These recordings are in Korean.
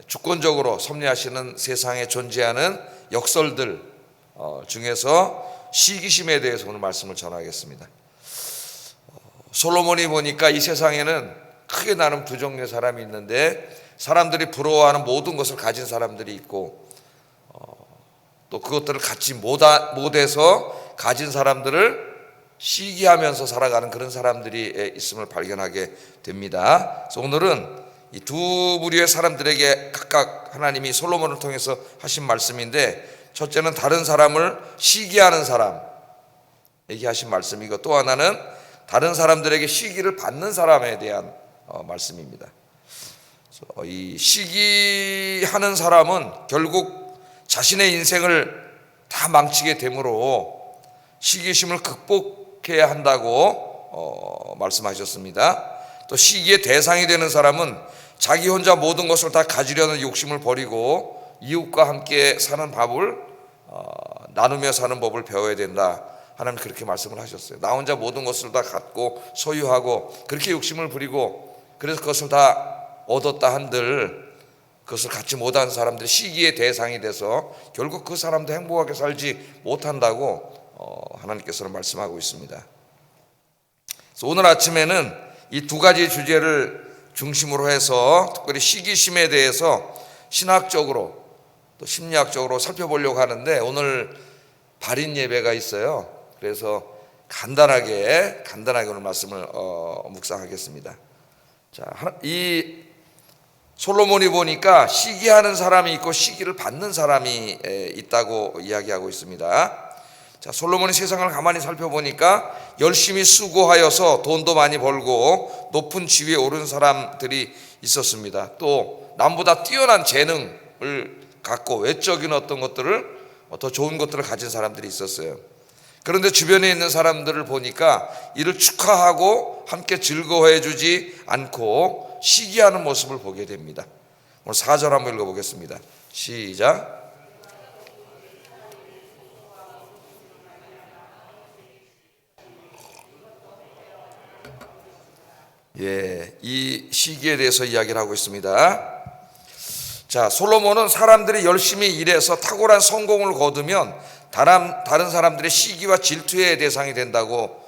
주권적으로 섭리하시는 세상에 존재하는 역설들 중에서 시기심에 대해서 오늘 말씀을 전하겠습니다. 솔로몬이 보니까 이 세상에는 크게 나눈 두 종류의 사람이 있는데, 사람들이 부러워하는 모든 것을 가진 사람들이 있고, 또 그것들을 갖지 못해서 가진 사람들을 시기하면서 살아가는 그런 사람들이 있음을 발견하게 됩니다. 그래서 오늘은 이 두 부류의 사람들에게 각각 하나님이 솔로몬을 통해서 하신 말씀인데, 첫째는 다른 사람을 시기하는 사람에게 하신 말씀이고, 또 하나는 다른 사람들에게 시기를 받는 사람에 대한 말씀입니다. 이 시기하는 사람은 결국 자신의 인생을 다 망치게 되므로 시기심을 극복해야 한다고 말씀하셨습니다. 또 시기의 대상이 되는 사람은 자기 혼자 모든 것을 다 가지려는 욕심을 버리고 이웃과 함께 사는 법을 나누며 사는 법을 배워야 된다. 하나님 그렇게 말씀을 하셨어요. 나 혼자 모든 것을 다 갖고 소유하고 그렇게 욕심을 부리고 그래서 그것을 다 얻었다 한들 그것을 갖지 못한 사람들이 시기의 대상이 돼서 결국 그 사람도 행복하게 살지 못한다고 하나님께서는 말씀하고 있습니다. 그래서 오늘 아침에는 이 두 가지 주제를 중심으로 해서 특별히 시기심에 대해서 신학적으로 또 심리학적으로 살펴보려고 하는데, 오늘 발인 예배가 있어요. 그래서 간단하게 오늘 말씀을 묵상하겠습니다. 자, 이 솔로몬이 보니까 시기하는 사람이 있고 시기를 받는 사람이 있다고 이야기하고 있습니다. 자, 솔로몬이 세상을 가만히 살펴보니까 열심히 수고하여서 돈도 많이 벌고 높은 지위에 오른 사람들이 있었습니다. 또 남보다 뛰어난 재능을 갖고 외적인 어떤 것들을 더 좋은 것들을 가진 사람들이 있었어요. 그런데 주변에 있는 사람들을 보니까 이를 축하하고 함께 즐거워해 주지 않고 시기하는 모습을 보게 됩니다. 오늘 4절 한번 읽어보겠습니다. 시작. 이 시기에 대해서 이야기를 하고 있습니다. 자, 솔로몬은 사람들이 열심히 일해서 탁월한 성공을 거두면 다른 사람들의 시기와 질투의 대상이 된다고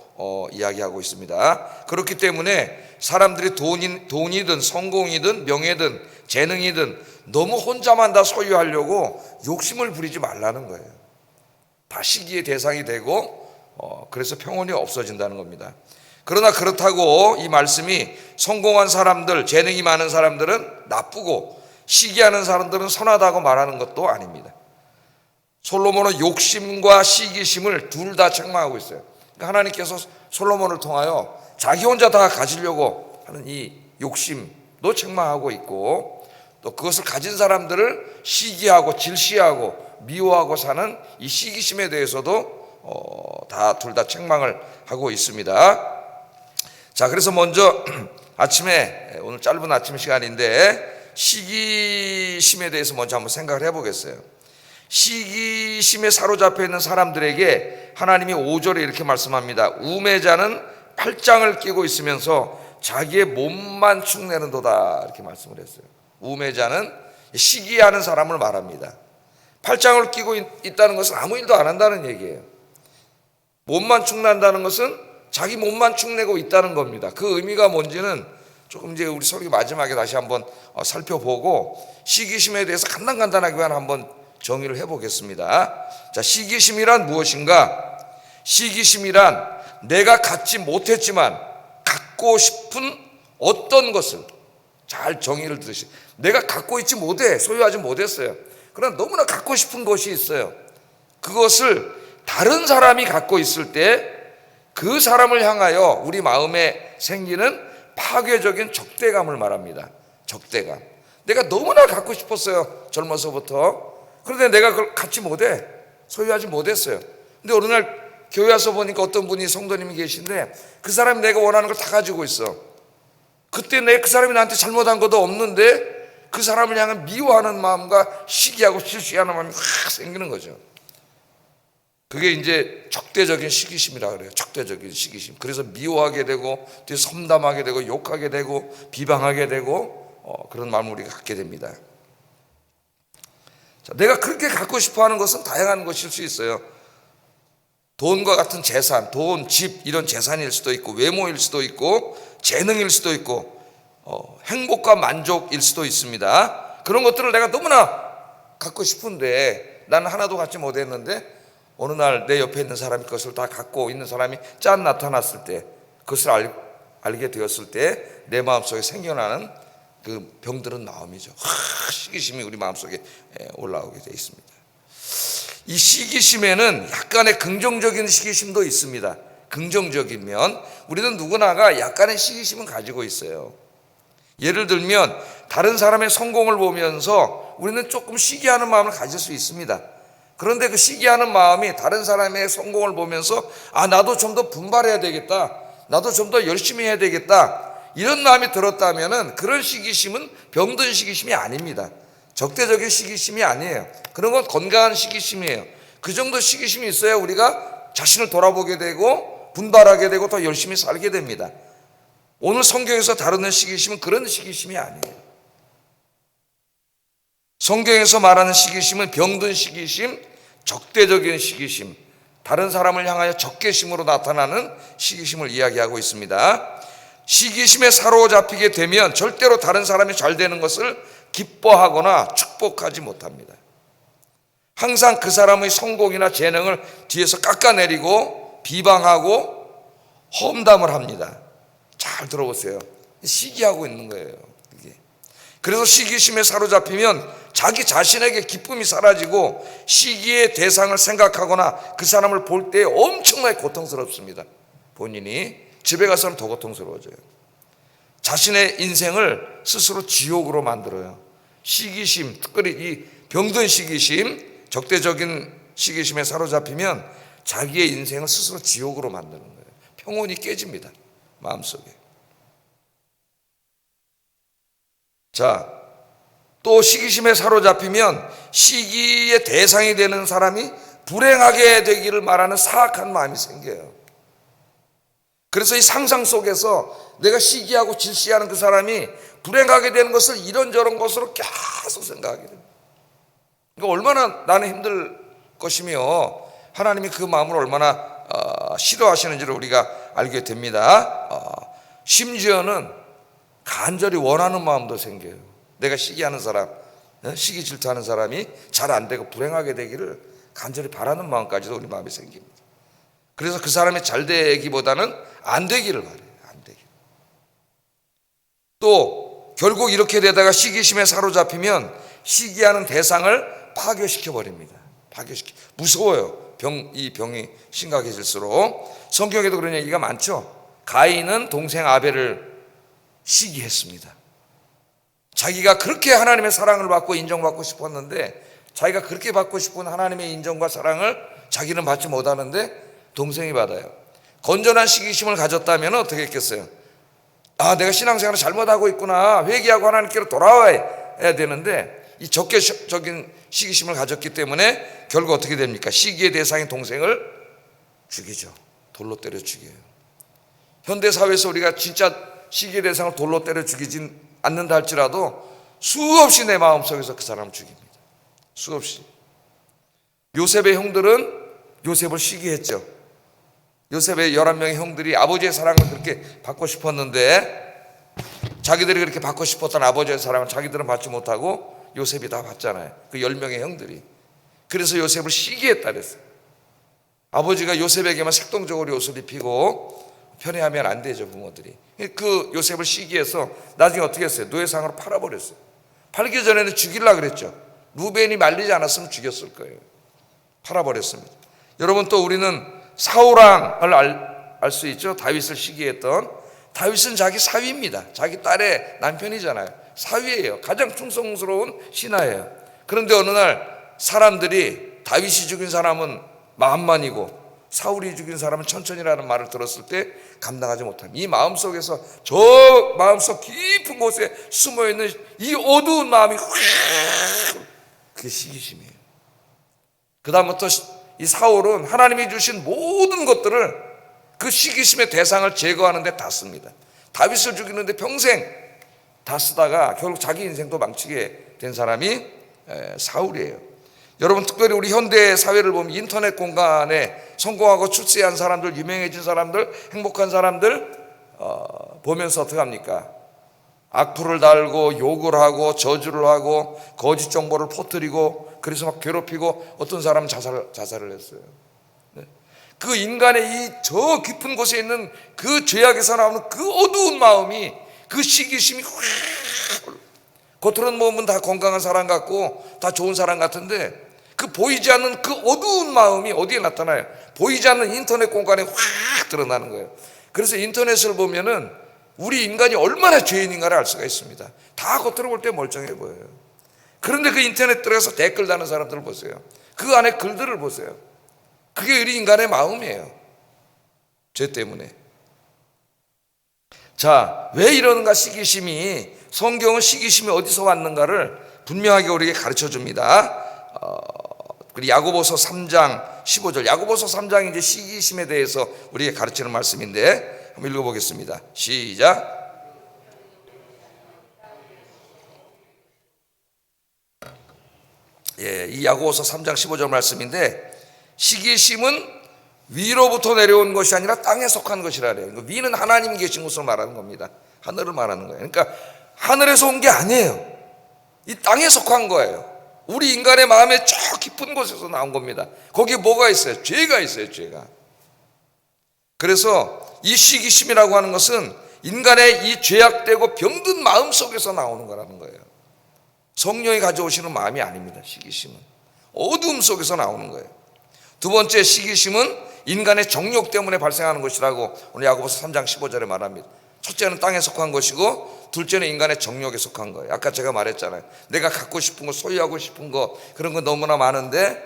이야기하고 있습니다. 그렇기 때문에 사람들이 돈이든 성공이든 명예든 재능이든 너무 혼자만 다 소유하려고 욕심을 부리지 말라는 거예요. 다 시기의 대상이 되고 그래서 평온이 없어진다는 겁니다. 그러나 그렇다고 이 말씀이 성공한 사람들, 재능이 많은 사람들은 나쁘고 시기하는 사람들은 선하다고 말하는 것도 아닙니다. 솔로몬은 욕심과 시기심을 둘 다 책망하고 있어요. 그러니까 하나님께서 솔로몬을 통하여 자기 혼자 다 가지려고 하는 이 욕심도 책망하고 있고, 또 그것을 가진 사람들을 시기하고 질시하고 미워하고 사는 이 시기심에 대해서도 둘 다 책망을 하고 있습니다. 자, 그래서 먼저 아침에, 오늘 짧은 아침 시간인데 시기심에 대해서 먼저 한번 생각을 해보겠어요. 시기심에 사로잡혀 있는 사람들에게 하나님이 5절에 이렇게 말씀합니다. 우매자는 팔짱을 끼고 있으면서 자기의 몸만 축내는도다, 이렇게 말씀을 했어요. 우매자는 시기하는 사람을 말합니다. 팔짱을 끼고 있다는 것은 아무 일도 안 한다는 얘기예요. 몸만 축낸다는 것은 자기 몸만 축내고 있다는 겁니다. 그 의미가 뭔지는 조금 이제 우리 설교 마지막에 다시 한번 살펴보고 시기심에 대해서 간단하게만 한번 정의를 해보겠습니다. 자, 시기심이란 무엇인가? 시기심이란 내가 갖지 못했지만 갖고 싶은 어떤 것을, 잘 정의를 들으시, 내가 갖고 있지 못해, 소유하지 못했어요. 그러나 너무나 갖고 싶은 것이 있어요. 그것을 다른 사람이 갖고 있을 때 그 사람을 향하여 우리 마음에 생기는 파괴적인 적대감을 말합니다. 적대감. 내가 너무나 갖고 싶었어요, 젊어서부터. 그런데 내가 그걸 갖지 못해, 소유하지 못했어요. 근데 어느 날 교회 와서 보니까 어떤 분이 성도님이 계신데 그 사람이 내가 원하는 걸 다 가지고 있어. 그때 그 사람이 나한테 잘못한 것도 없는데 그 사람을 향한 미워하는 마음과 시기하고 질시하는 마음이 확 생기는 거죠. 그게 이제 적대적인 시기심이라 그래요. 적대적인 시기심. 그래서 미워하게 되고 뒤에 섬담하게 되고 욕하게 되고 비방하게 되고 그런 마음을 우리가 갖게 됩니다. 자, 내가 그렇게 갖고 싶어하는 것은 다양한 것일 수 있어요. 돈과 같은 재산, 돈, 집 이런 재산일 수도 있고, 외모일 수도 있고, 재능일 수도 있고, 행복과 만족일 수도 있습니다. 그런 것들을 내가 너무나 갖고 싶은데 나는 하나도 갖지 못했는데 어느 날 내 옆에 있는 사람이 그것을 다 갖고 있는 사람이 짠 나타났을 때, 그것을 알게 되었을 때 내 마음속에 생겨나는 그 병들은 마음이죠. 시기심이 우리 마음속에 올라오게 되어 있습니다. 이 시기심에는 약간의 긍정적인 시기심도 있습니다. 긍정적이면 우리는 누구나가 약간의 시기심은 가지고 있어요. 예를 들면 다른 사람의 성공을 보면서 우리는 조금 시기하는 마음을 가질 수 있습니다. 그런데 그 시기하는 마음이 다른 사람의 성공을 보면서 나도 좀 더 분발해야 되겠다, 나도 좀 더 열심히 해야 되겠다, 이런 마음이 들었다면 그런 시기심은 병든 시기심이 아닙니다. 적대적인 시기심이 아니에요. 그런 건 건강한 시기심이에요. 그 정도 시기심이 있어야 우리가 자신을 돌아보게 되고 분발하게 되고 더 열심히 살게 됩니다. 오늘 성경에서 다루는 시기심은 그런 시기심이 아니에요. 성경에서 말하는 시기심은 병든 시기심, 적대적인 시기심, 다른 사람을 향하여 적개심으로 나타나는 시기심을 이야기하고 있습니다. 시기심에 사로잡히게 되면 절대로 다른 사람이 잘 되는 것을 기뻐하거나 축복하지 못합니다. 항상 그 사람의 성공이나 재능을 뒤에서 깎아내리고 비방하고 험담을 합니다. 잘 들어보세요. 시기하고 있는 거예요. 이게. 그래서 시기심에 사로잡히면 자기 자신에게 기쁨이 사라지고 시기의 대상을 생각하거나 그 사람을 볼 때 엄청나게 고통스럽습니다. 본인이 집에 가서는 더 고통스러워져요. 자신의 인생을 스스로 지옥으로 만들어요. 시기심, 특별히 이 병든 시기심, 적대적인 시기심에 사로잡히면 자기의 인생을 스스로 지옥으로 만드는 거예요. 평온이 깨집니다. 마음속에. 자, 또 시기심에 사로잡히면 시기의 대상이 되는 사람이 불행하게 되기를 말하는 사악한 마음이 생겨요. 그래서 이 상상 속에서 내가 시기하고 질시하는 그 사람이 불행하게 되는 것을 이런저런 것으로 계속 생각하게 됩니다. 그러니까 얼마나 나는 힘들 것이며 하나님이 그 마음을 얼마나 싫어하시는지를 우리가 알게 됩니다. 심지어는 간절히 원하는 마음도 생겨요. 내가 시기하는 사람, 시기 질투하는 사람이 잘 안 되고 불행하게 되기를 간절히 바라는 마음까지도 우리 마음에 생깁니다. 그래서 그 사람이 잘 되기보다는 안 되기를 바라요. 안 되기. 또 결국 이렇게 되다가 시기심에 사로잡히면 시기하는 대상을 파괴시켜 버립니다. 무서워요. 이 병이 심각해질수록. 성경에도 그런 얘기가 많죠. 가인은 동생 아벨을 시기했습니다. 자기가 그렇게 하나님의 사랑을 받고 인정받고 싶었는데, 자기가 그렇게 받고 싶은 하나님의 인정과 사랑을 자기는 받지 못하는데 동생이 받아요. 건전한 시기심을 가졌다면 어떻게 했겠어요? 내가 신앙생활을 잘못하고 있구나, 회개하고 하나님께로 돌아와야 되는데 이 적개적인 시기심을 가졌기 때문에 결국 어떻게 됩니까? 시기의 대상인 동생을 죽이죠. 돌로 때려 죽여요. 현대사회에서 우리가 진짜 시기의 대상을 돌로 때려 죽이진 않는다 할지라도 수없이 내 마음속에서 그 사람을 죽입니다. 수없이. 요셉의 형들은 요셉을 시기했죠. 요셉의 11명의 형들이 아버지의 사랑을 그렇게 받고 싶었는데, 자기들이 그렇게 받고 싶었던 아버지의 사랑을 자기들은 받지 못하고 요셉이 다 받잖아요. 그 10명의 형들이. 그래서 요셉을 시기했다 그랬어요. 아버지가 요셉에게만 색동적으로 옷을 입히고 편애하면 안 되죠, 부모들이. 그 요셉을 시기해서 나중에 어떻게 했어요? 노예상으로 팔아버렸어요. 팔기 전에는 죽이려고 그랬죠. 루벤이 말리지 않았으면 죽였을 거예요. 팔아버렸습니다. 여러분, 또 우리는 사울왕을 알 수 있죠. 다윗을 시기했던. 다윗은 자기 사위입니다. 자기 딸의 남편이잖아요. 사위예요. 가장 충성스러운 신하예요. 그런데 어느 날 사람들이 다윗이 죽인 사람은 만만이고 사울이 죽인 사람은 천천히라는 말을 들었을 때 감당하지 못합니다. 이 마음속에서, 저 마음속 깊은 곳에 숨어있는 이 어두운 마음이 그게 시기심이에요. 그 다음부터 이 사울은 하나님이 주신 모든 것들을 그 시기심의 대상을 제거하는 데 다 씁니다. 다윗을 죽이는데 평생 다 쓰다가 결국 자기 인생도 망치게 된 사람이 사울이에요. 여러분, 특별히 우리 현대 사회를 보면 인터넷 공간에 성공하고 출세한 사람들, 유명해진 사람들, 행복한 사람들 보면서 어떻게 합니까? 악플을 달고 욕을 하고 저주를 하고 거짓 정보를 퍼뜨리고 그래서 막 괴롭히고 어떤 사람은 자살을 했어요. 그 인간의 이 저 깊은 곳에 있는 그 죄악에서 나오는 그 어두운 마음이, 그 시기심이 겉으로는 보면 다 건강한 사람 같고 다 좋은 사람 같은데 그 보이지 않는 그 어두운 마음이 어디에 나타나요? 보이지 않는 인터넷 공간에 확 드러나는 거예요. 그래서 인터넷을 보면은 우리 인간이 얼마나 죄인인가를 알 수가 있습니다. 다 겉으로 볼 때 멀쩡해 보여요. 그런데 그 인터넷 들어가서 댓글 다는 사람들을 보세요. 그 안에 글들을 보세요. 그게 우리 인간의 마음이에요. 죄 때문에. 자, 왜 이러는가? 시기심이, 성경은 시기심이 어디서 왔는가를 분명하게 우리에게 가르쳐 줍니다. 야고보서 3장 15절, 야고보서 3장이 이제 시기심에 대해서 우리에게 가르치는 말씀인데 한번 읽어보겠습니다. 시작. 이 야고보서 3장 15절 말씀인데, 시기심은 위로부터 내려온 것이 아니라 땅에 속한 것이라 그래요. 위는 하나님이 계신 곳을 말하는 겁니다. 하늘을 말하는 거예요. 그러니까 하늘에서 온 게 아니에요. 이 땅에 속한 거예요. 우리 인간의 마음의 저 깊은 곳에서 나온 겁니다. 거기에 뭐가 있어요? 죄가 있어요. 죄가. 그래서 이 시기심이라고 하는 것은 인간의 이 죄악되고 병든 마음 속에서 나오는 거라는 거예요. 성령이 가져오시는 마음이 아닙니다. 시기심은 어두움 속에서 나오는 거예요. 두 번째, 시기심은 인간의 정욕 때문에 발생하는 것이라고 오늘 야고보서 3장 15절에 말합니다. 첫째는 땅에 속한 것이고 둘째는 인간의 정욕에 속한 거예요. 아까 제가 말했잖아요. 내가 갖고 싶은 거, 소유하고 싶은 거, 그런 거 너무나 많은데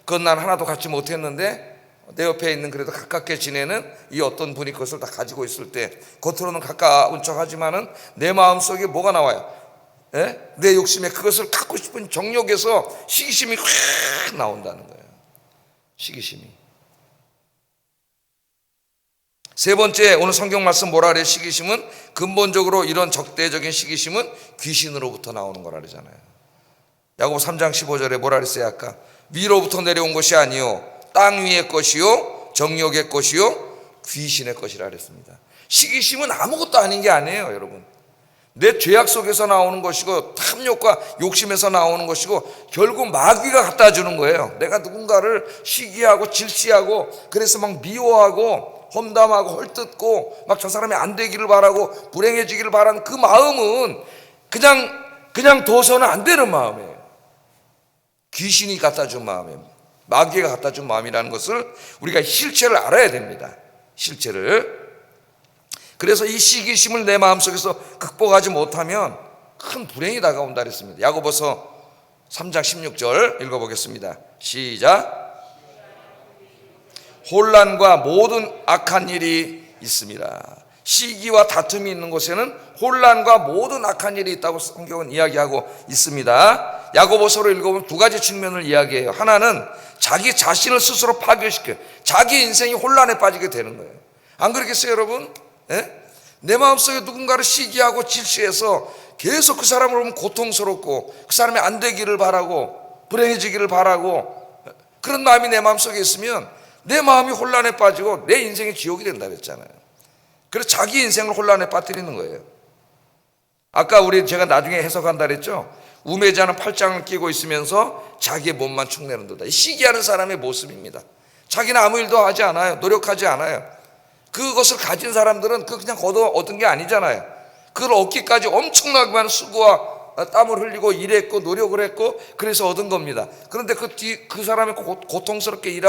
그건 난 하나도 갖지 못했는데 내 옆에 있는 그래도 가깝게 지내는 이 어떤 분이 그것을 다 가지고 있을 때 겉으로는 가까운 척하지만은 내 마음속에 뭐가 나와요? 내 욕심에 그것을 갖고 싶은 정욕에서 시기심이 확 나온다는 거예요. 시기심이. 세 번째, 오늘 성경 말씀 뭐라 그래요? 시기심은 근본적으로 이런 적대적인 시기심은 귀신으로부터 나오는 거라 그러잖아요. 야고보 3장 15절에 뭐라 그랬어요? 아까 위로부터 내려온 것이 아니요 땅 위의 것이요 정욕의 것이요 귀신의 것이라 그랬습니다. 시기심은 아무것도 아닌 게 아니에요, 여러분. 내 죄악 속에서 나오는 것이고 탐욕과 욕심에서 나오는 것이고 결국 마귀가 갖다 주는 거예요. 내가 누군가를 시기하고 질시하고 그래서 막 미워하고 험담하고 헐뜯고 막 저 사람이 안 되기를 바라고 불행해지기를 바라는 그 마음은 그냥 둬서는 안 되는 마음이에요. 귀신이 갖다 준 마음이에요. 마귀가 갖다 준 마음이라는 것을 우리가 실체를 알아야 됩니다. 실체를. 그래서 이 시기심을 내 마음속에서 극복하지 못하면 큰 불행이 다가온다 그랬습니다. 야고보서 3장 16절 읽어보겠습니다. 시작. 혼란과 모든 악한 일이 있습니다. 시기와 다툼이 있는 곳에는 혼란과 모든 악한 일이 있다고 성경은 이야기하고 있습니다. 야고보서를 읽어보면 두 가지 측면을 이야기해요. 하나는 자기 자신을 스스로 파괴시켜요. 자기 인생이 혼란에 빠지게 되는 거예요. 안 그렇겠어요, 여러분? 내 마음속에 누군가를 시기하고 질시해서 계속 그 사람을 보면 고통스럽고 그 사람이 안 되기를 바라고 불행해지기를 바라고 그런 마음이 내 마음속에 있으면 내 마음이 혼란에 빠지고 내 인생이 지옥이 된다 그랬잖아요. 그래서 자기 인생을 혼란에 빠뜨리는 거예요. 아까 제가 나중에 해석한다 그랬죠. 우매자는 팔짱을 끼고 있으면서 자기의 몸만 축내는 듯다. 시기하는 사람의 모습입니다. 자기는 아무 일도 하지 않아요. 노력하지 않아요. 그것을 가진 사람들은 그냥 얻은 게 아니잖아요. 그걸 얻기까지 엄청나게 많은 수고와 땀을 흘리고 일했고 노력을 했고 그래서 얻은 겁니다. 그런데 그 사람이 고통스럽게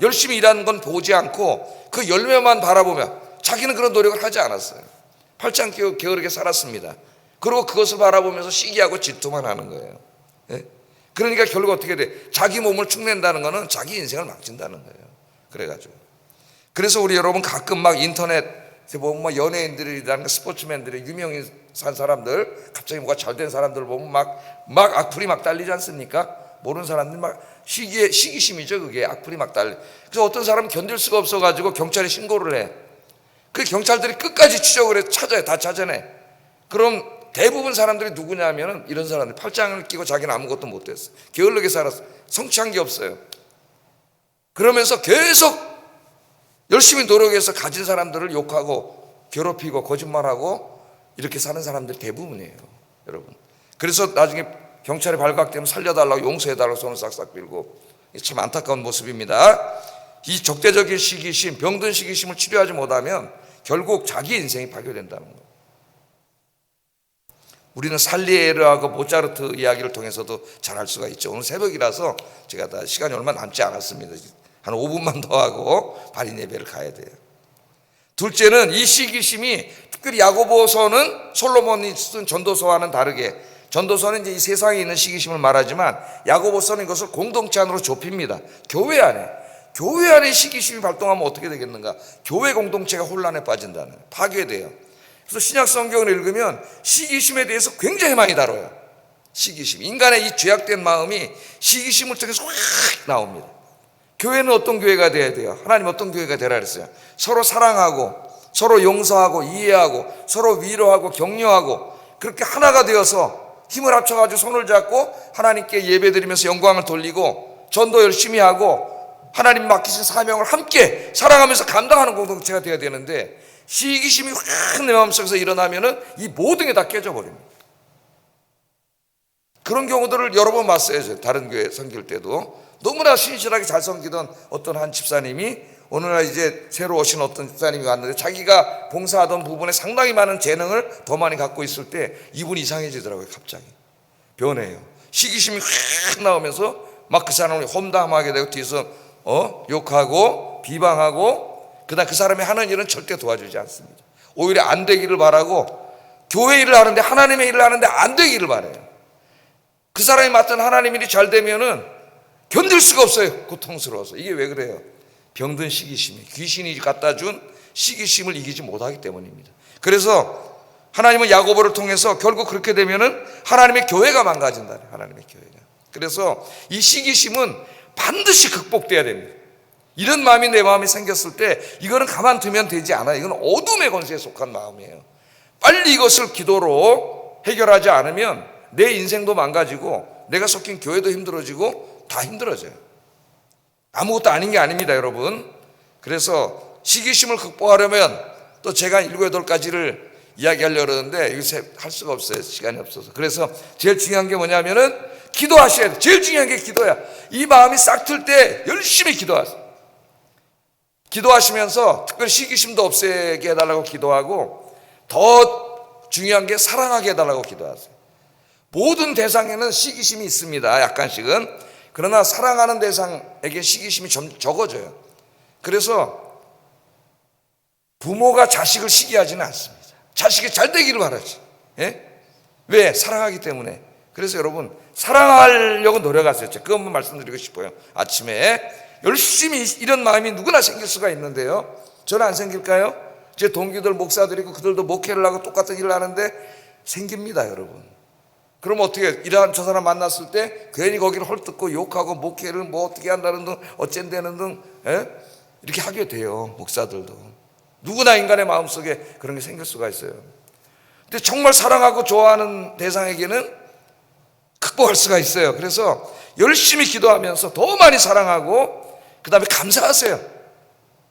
열심히 일하는 건 보지 않고 그 열매만 바라보며 자기는 그런 노력을 하지 않았어요. 팔짱 끼고 게으르게 살았습니다. 그리고 그것을 바라보면서 시기하고 질투만 하는 거예요. 그러니까 결국 어떻게 돼? 자기 몸을 축낸다는 거는 자기 인생을 망친다는 거예요. 그래서 우리 여러분 가끔 막 인터넷에 보면 뭐 연예인들이라는 스포츠맨들이 유명인 산 사람들 갑자기 뭐가 잘된 사람들 보면 막 악플이 막 달리지 않습니까? 모르는 사람들 막 시기심이죠. 그게 악플이 막 달리. 그래서 어떤 사람은 견딜 수가 없어가지고 경찰에 신고를 해. 그 경찰들이 끝까지 추적을 해서 찾아요. 다 찾아내. 그럼 대부분 사람들이 누구냐면 이런 사람들, 팔짱을 끼고 자기는 아무것도 못했어요. 게을르게 살았어요. 성취한 게 없어요. 그러면서 계속 열심히 노력해서 가진 사람들을 욕하고 괴롭히고 거짓말하고 이렇게 사는 사람들 대부분이에요, 여러분. 그래서 나중에 경찰에 발각되면 살려달라고, 용서해달라고 손을 싹싹 빌고, 참 안타까운 모습입니다. 이 적대적인 시기심, 병든 시기심을 치료하지 못하면 결국 자기 인생이 파괴된다는 거예요. 우리는 살리에르하고 모차르트 이야기를 통해서도 잘 알 수가 있죠. 오늘 새벽이라서 제가 다 시간이 얼마 남지 않았습니다. 한 5분만 더 하고 발인 예배를 가야 돼요. 둘째는 이 시기심이 특별히 야고보서는 솔로몬이 쓴 전도서와는 다르게, 전도서는 이제 이 세상에 있는 시기심을 말하지만 야고보서는 이것을 공동체 안으로 좁힙니다. 교회 안에 시기심이 발동하면 어떻게 되겠는가? 교회 공동체가 혼란에 빠진다는 거예요. 파괴돼요. 그래서 신약 성경을 읽으면 시기심에 대해서 굉장히 많이 다뤄요. 시기심, 인간의 이 죄악된 마음이 시기심을 통해서 확 나옵니다. 교회는 어떤 교회가 돼야 돼요? 하나님 어떤 교회가 되라 그랬어요? 서로 사랑하고, 서로 용서하고, 이해하고, 서로 위로하고, 격려하고, 그렇게 하나가 되어서 힘을 합쳐가지고 손을 잡고 하나님께 예배드리면서 영광을 돌리고, 전도 열심히 하고, 하나님 맡기신 사명을 함께 사랑하면서 감당하는 공동체가 되어야 되는데, 시기심이 확 내 마음속에서 일어나면은 이 모든 게 다 깨져버립니다. 그런 경우들을 여러 번 봤어요. 다른 교회 섬길 때도. 너무나 신실하게 잘 섬기던 어떤 한 집사님이 오늘날 이제 새로 오신 어떤 집사님이 왔는데 자기가 봉사하던 부분에 상당히 많은 재능을 더 많이 갖고 있을 때 이분이 이상해지더라고요. 갑자기 변해요. 시기심이 확 나오면서 막 그 사람을 험담하게 되고 뒤에서 욕하고 비방하고, 그다음 그 사람이 하는 일은 절대 도와주지 않습니다. 오히려 안 되기를 바라고, 교회 일을 하는데, 하나님의 일을 하는데 안 되기를 바라요. 그 사람이 맡은 하나님 일이 잘 되면은 견딜 수가 없어요. 고통스러워서. 이게 왜 그래요? 병든 시기심이, 귀신이 갖다 준 시기심을 이기지 못하기 때문입니다. 그래서 하나님은 야고보를 통해서 결국 그렇게 되면은 하나님의 교회가 망가진다. 하나님의 교회가. 그래서 이 시기심은 반드시 극복돼야 됩니다. 이런 마음이 내 마음에 생겼을 때 이거는 가만두면 되지 않아요. 이건 어둠의 권세에 속한 마음이에요. 빨리 이것을 기도로 해결하지 않으면 내 인생도 망가지고 내가 속힌 교회도 힘들어지고 다 힘들어져요. 아무것도 아닌 게 아닙니다, 여러분. 그래서 시기심을 극복하려면 또 제가 7, 8가지를 이야기하려고 그러는데 이거 할 수가 없어요. 시간이 없어서. 그래서 제일 중요한 게 뭐냐면은 기도하셔야 돼요. 제일 중요한 게 기도야. 이 마음이 싹 틀 때 열심히 기도하세요. 기도하시면서 특별히 시기심도 없애게 해달라고 기도하고, 더 중요한 게 사랑하게 해달라고 기도하세요. 모든 대상에는 시기심이 있습니다, 약간씩은. 그러나 사랑하는 대상에게 시기심이 좀 적어져요. 그래서 부모가 자식을 시기하지는 않습니다. 자식이 잘 되기를 바라지. 예? 왜? 사랑하기 때문에. 그래서 여러분 사랑하려고 노력하세요. 제가 그것만 말씀드리고 싶어요. 아침에 열심히 이런 마음이 누구나 생길 수가 있는데요, 저는 안 생길까요? 제 동기들 목사들이고 그들도 목회를 하고 똑같은 일을 하는데 생깁니다, 여러분. 그럼 어떻게, 이러한 저 사람 만났을 때 괜히 거기를 헐뜯고 욕하고 목회를 뭐 어떻게 한다는 등 어쩐다는 등 이렇게 하게 돼요. 목사들도 누구나 인간의 마음속에 그런 게 생길 수가 있어요. 근데 정말 사랑하고 좋아하는 대상에게는 극복할 수가 있어요. 그래서 열심히 기도하면서 더 많이 사랑하고, 그 다음에 감사하세요.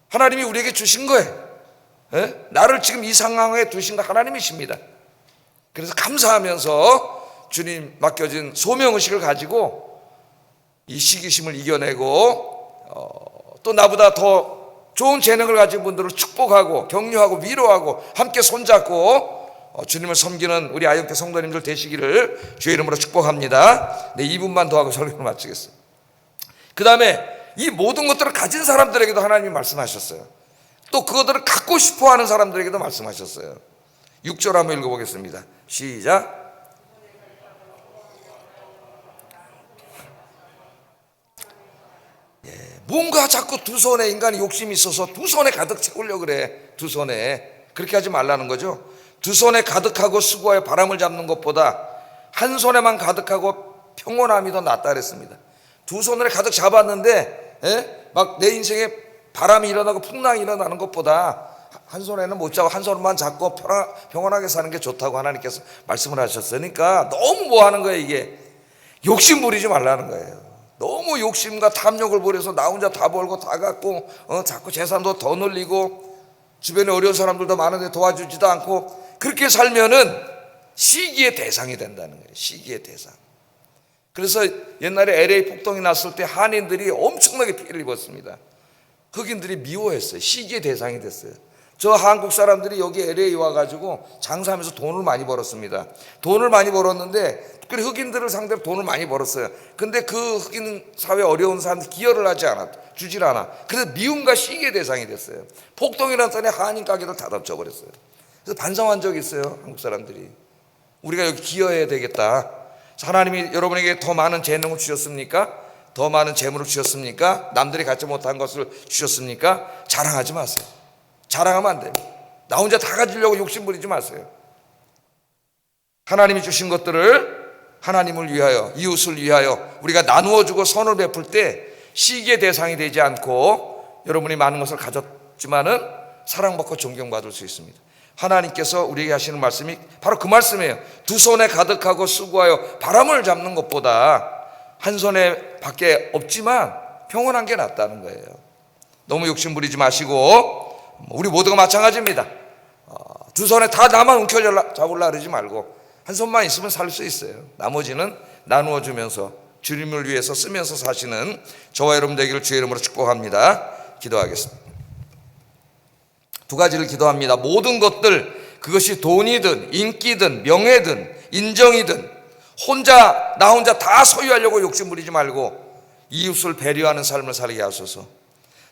하나님이 우리에게 주신 거예요. 나를 지금 이 상황에 두신 거 하나님이십니다. 그래서 감사하면서 주님 맡겨진 소명의식을 가지고 이 시기심을 이겨내고, 또 나보다 더 좋은 재능을 가진 분들을 축복하고 격려하고 위로하고 함께 손잡고 주님을 섬기는 우리 아역대 성도님들 되시기를 주의 이름으로 축복합니다. 네, 2분만 더 하고 설교를 마치겠습니다. 그 다음에 이 모든 것들을 가진 사람들에게도 하나님이 말씀하셨어요. 또 그것들을 갖고 싶어하는 사람들에게도 말씀하셨어요. 6절 한번 읽어보겠습니다. 시작. 뭔가 자꾸 두 손에 인간이 욕심이 있어서 두 손에 가득 채우려고 그래. 두 손에. 그렇게 하지 말라는 거죠. 두 손에 가득하고 수고하여 바람을 잡는 것보다 한 손에만 가득하고 평온함이 더 낫다 그랬습니다. 두 손을 가득 잡았는데 막 내 인생에 바람이 일어나고 풍랑이 일어나는 것보다 한 손에는 못 잡고 한 손만 잡고 평안하게 사는 게 좋다고 하나님께서 말씀을 하셨으니까 너무 뭐 하는 거예요. 이게 욕심 부리지 말라는 거예요. 너무 욕심과 탐욕을 부려서 나 혼자 다 벌고 다 갖고 자꾸 재산도 더 늘리고 주변에 어려운 사람들도 많은데 도와주지도 않고 그렇게 살면은 시기의 대상이 된다는 거예요. 시기의 대상. 그래서 옛날에 LA 폭동이 났을 때 한인들이 엄청나게 피해를 입었습니다. 흑인들이 미워했어요. 시기의 대상이 됐어요. 저 한국 사람들이 여기 LA 와가지고 장사하면서 돈을 많이 벌었습니다. 돈을 많이 벌었는데 특별히 흑인들을 상대로 돈을 많이 벌었어요. 근데 그 흑인 사회 어려운 사람들 기여를 하지 않아, 주질 않아. 그래서 미움과 시기의 대상이 됐어요. 폭동이 났더니 한인 가게를 다 덮쳐버렸어요. 그래서 반성한 적이 있어요. 한국 사람들이. 우리가 여기 기여해야 되겠다. 하나님이 여러분에게 더 많은 재능을 주셨습니까? 더 많은 재물을 주셨습니까? 남들이 갖지 못한 것을 주셨습니까? 자랑하지 마세요. 자랑하면 안 됩니다. 나 혼자 다 가지려고 욕심 부리지 마세요. 하나님이 주신 것들을 하나님을 위하여, 이웃을 위하여 우리가 나누어 주고 선을 베풀 때 시기의 대상이 되지 않고 여러분이 많은 것을 가졌지만은 사랑받고 존경받을 수 있습니다. 하나님께서 우리에게 하시는 말씀이 바로 그 말씀이에요. 두 손에 가득하고 수고하여 바람을 잡는 것보다 한 손에 밖에 없지만 평온한 게 낫다는 거예요. 너무 욕심 부리지 마시고 우리 모두가 마찬가지입니다. 두 손에 다 나만 움켜잡으려 그러지 말고 한 손만 있으면 살 수 있어요. 나머지는 나누어 주면서 주님을 위해서 쓰면서 사시는 저와 여러분 되기를 주의 이름으로 축복합니다. 기도하겠습니다. 두 가지를 기도합니다. 모든 것들, 그것이 돈이든 인기든 명예든 인정이든 나 혼자 다 소유하려고 욕심 부리지 말고 이웃을 배려하는 삶을 살게 하소서.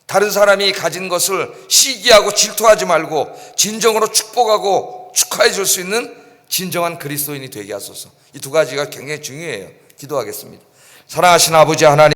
다른 사람이 가진 것을 시기하고 질투하지 말고 진정으로 축복하고 축하해 줄 수 있는 진정한 그리스도인이 되게 하소서. 이 두 가지가 굉장히 중요해요. 기도하겠습니다. 사랑하신 아버지 하나님,